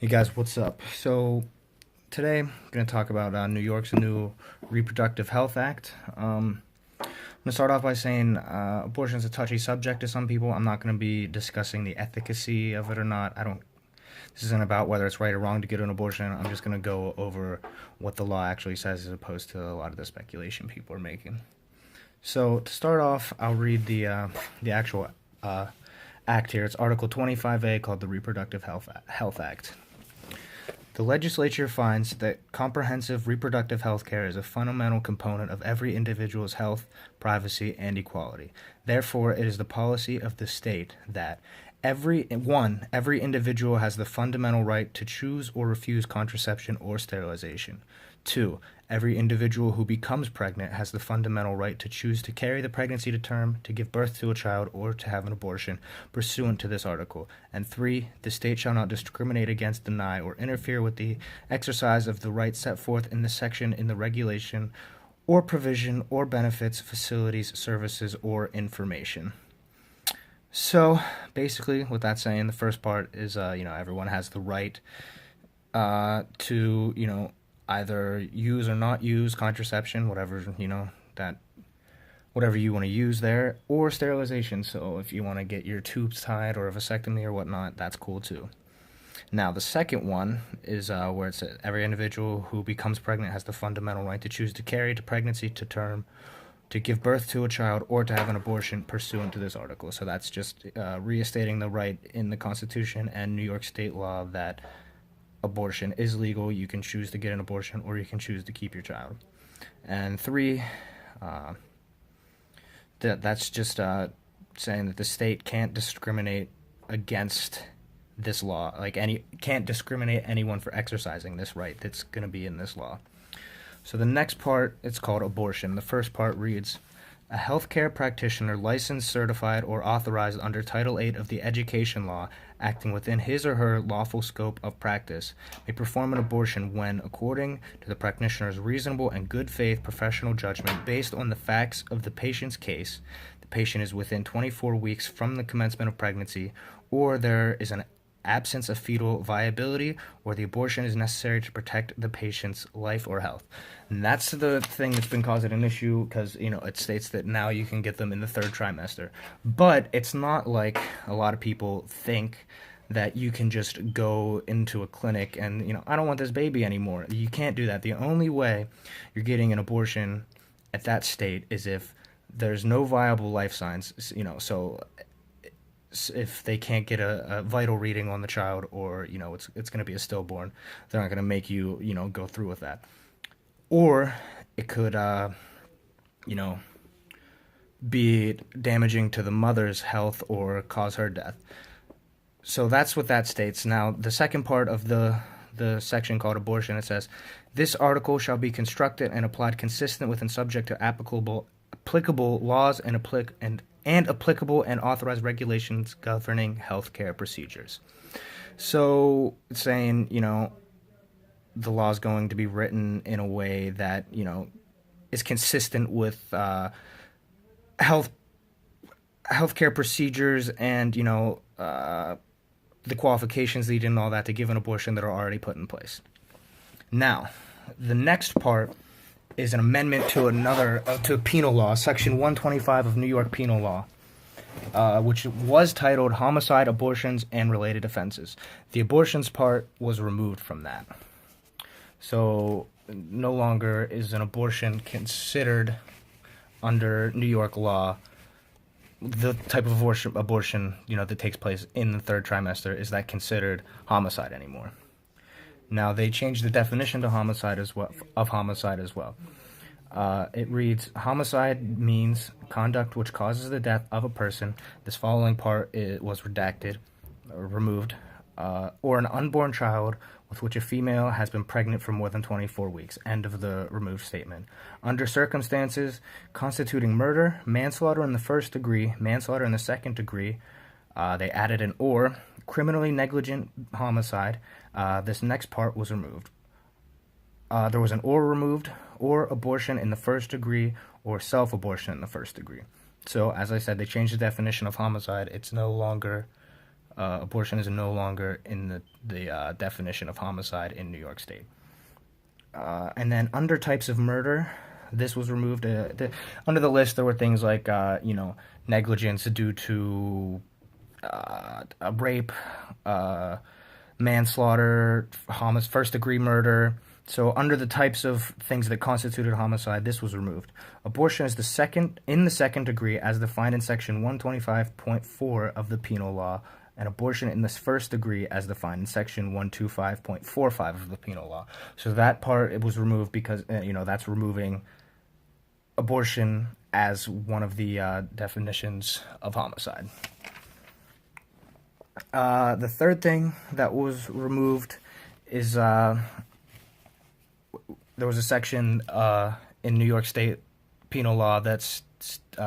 Hey guys, what's up? So today I'm going to talk about New York's new Reproductive Health Act. I'm going to start off by saying abortion is a touchy subject to some people. I'm not going to be discussing the efficacy of it or not. I don't. This isn't about whether it's right or wrong to get an abortion. I'm just going to go over what the law actually says as opposed to a lot of the speculation people are making. So to start off, I'll read the actual act here. It's Article 25A called the Reproductive Health Act. The legislature finds that comprehensive reproductive health care is a fundamental component of every individual's health, privacy, and equality. Therefore, it is the policy of the state that every individual has the fundamental right to choose or refuse contraception or sterilization. 2. Every individual who becomes pregnant has the fundamental right to choose to carry the pregnancy to term, to give birth to a child, or to have an abortion pursuant to this article. And 3. The state shall not discriminate against, deny, or interfere with the exercise of the rights set forth in this section in the regulation or provision or benefits, facilities, services, or information. So basically, what that's saying, the first part is, everyone has the right to, either use or not use contraception, whatever, that whatever you want to use there, or sterilization. So if you want to get your tubes tied or a vasectomy or whatnot, that's cool too. Now, the second one is where it says every individual who becomes pregnant has the fundamental right to choose to carry the pregnancy to term, to give birth to a child, or to have an abortion pursuant to this article. So that's just restating the right in the Constitution and New York state law that abortion is legal. You can choose to get an abortion or you can choose to keep your child. And 3, that's just saying that the state can't discriminate against this law, can't discriminate anyone for exercising this right that's going to be in this law. So the next part, it's called abortion. The first part reads, a healthcare practitioner licensed, certified, or authorized under Title VIII of the Education Law, acting within his or her lawful scope of practice, may perform an abortion when, according to the practitioner's reasonable and good faith professional judgment based on the facts of the patient's case, the patient is within 24 weeks from the commencement of pregnancy, or there is an absence of fetal viability, or the abortion is necessary to protect the patient's life or health. And that's the thing that's been causing an issue because, it states that now you can get them in the third trimester. But it's not like a lot of people think that you can just go into a clinic and, I don't want this baby anymore. You can't do that. The only way you're getting an abortion at that state is if there's no viable life signs, so if they can't get a vital reading on the child, or it's going to be a stillborn, they're not going to make you go through with that. Or it could be damaging to the mother's health or cause her death. So that's what that states. Now the second part of the section called abortion, it says this article shall be constructed and applied consistent with and subject to applicable laws and applicable and authorized regulations governing healthcare procedures. So it's saying, the law is going to be written in a way that, is consistent with healthcare procedures and, the qualifications needed and all that to give an abortion that are already put in place. Now, the next part is an amendment to to a penal law, Section 125 of New York Penal Law, which was titled Homicide, Abortions, and Related Offenses. The abortions part was removed from that. So no longer is an abortion considered under New York law the type of abortion that takes place in the third trimester is that considered homicide anymore. Now they changed the definition to homicide as well. It reads, homicide means conduct which causes the death of a person. This following part was redacted or removed, or an unborn child with which a female has been pregnant for more than 24 weeks. End of the removed statement. Under circumstances constituting murder, manslaughter in the first degree, manslaughter in the second degree, they added an or, criminally negligent homicide. This next part was removed. There was an or removed, or abortion in the first degree, or self-abortion in the first degree. So, as I said, they changed the definition of homicide. It's no longer Abortion is no longer in the definition of homicide in New York State. And then under types of murder, this was removed. Under the list, there were things like, negligence due to a rape, manslaughter, first-degree murder. So under the types of things that constituted homicide, this was removed. Abortion is in the second degree as defined in Section 125.4 of the Penal Law, and abortion in the first degree as defined in Section 125.45 of the Penal Law. So that part, it was removed because, that's removing abortion as one of the definitions of homicide. The third thing that was removed is there was a section in New York State penal law that's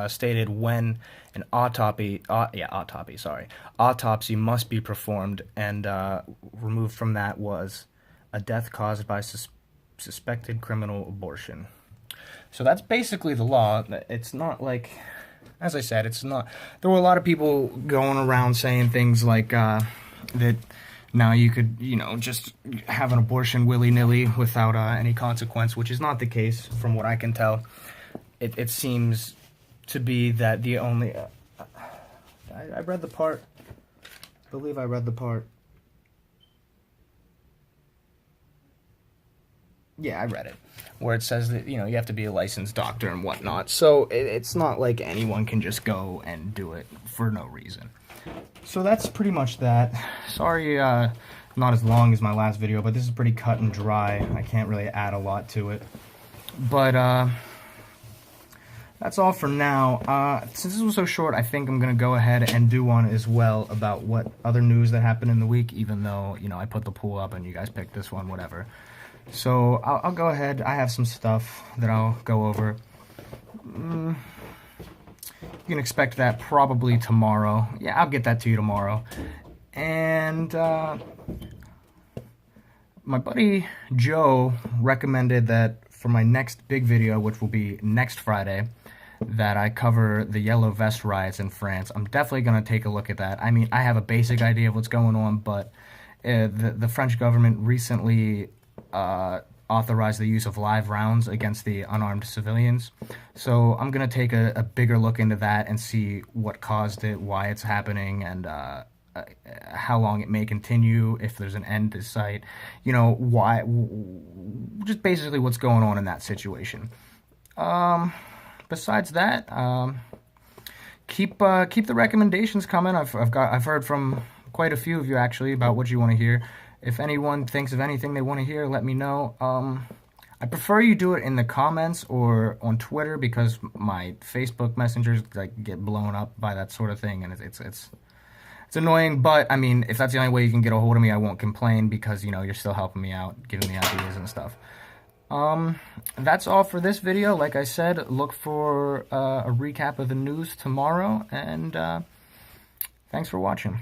stated when an autopsy must be performed, and removed from that was a death caused by suspected criminal abortion. So that's basically the law. It's not like, as I said, it's not. There were a lot of people going around saying things like that now you could, just have an abortion willy-nilly without any consequence, which is not the case from what I can tell. It seems to be that the only... I read the part. I believe I read the part. Yeah, I read it. Where it says that, you have to be a licensed doctor and whatnot. So it's not like anyone can just go and do it for no reason. So that's pretty much that. Sorry, not as long as my last video, but this is pretty cut and dry. I can't really add a lot to it. But, that's all for now. Since this was so short, I think I'm going to go ahead and do one as well about what other news that happened in the week, even though, I put the poll up and you guys picked this one, whatever. So I'll go ahead. I have some stuff that I'll go over. You can expect that probably tomorrow. Yeah, I'll get that to you tomorrow. And my buddy Joe recommended that for my next big video, which will be next Friday, that I cover the Yellow Vest riots in France. I'm definitely going to take a look at that. I mean, I have a basic idea of what's going on, but the French government recently authorized the use of live rounds against the unarmed civilians. So I'm going to take a bigger look into that and see what caused it, why it's happening, and how long it may continue, if there's an end to sight, why, just basically what's going on in that situation. Besides that, keep the recommendations coming. I've heard from quite a few of you actually about what you want to hear. If anyone thinks of anything they want to hear, let me know. I prefer you do it in the comments or on Twitter, because my Facebook messengers get blown up by that sort of thing, and it's annoying. But I mean, if that's the only way you can get a hold of me, I won't complain, because you're still helping me out, giving me ideas and stuff. That's all for this video. Like I said, look for a recap of the news tomorrow, and thanks for watching.